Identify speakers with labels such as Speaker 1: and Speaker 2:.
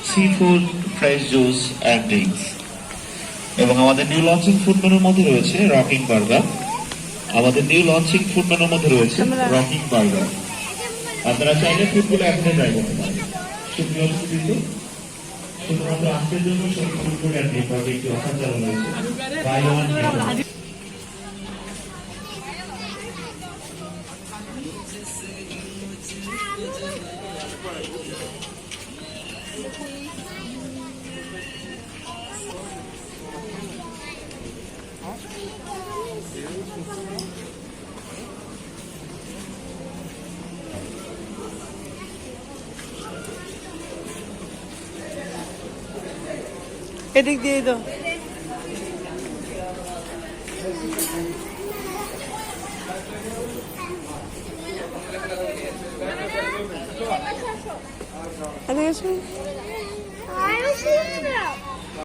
Speaker 1: Sea food, fresh juice and drinks. এবং আমাদের new launching food মেনুর মধ্যে রয়েছে রকিং বার্গার। আমাদের নিউ লঞ্চিং ফুড মেনুর মধ্যে রয়েছে রকিং বার্গার। আপনারা চাইলে ফুডগুলো এখনই ট্রাই করতে পারেন। সুপ্রিয় উপস্থিতি, শুধুমাত্র আজকের জন্য ফুড অ্যান্ড ড্রিঙ্ক একটি অফার চালু রয়েছে। Buy one get one.
Speaker 2: এদিক দিয়ে দাও। এদিকে আসুন।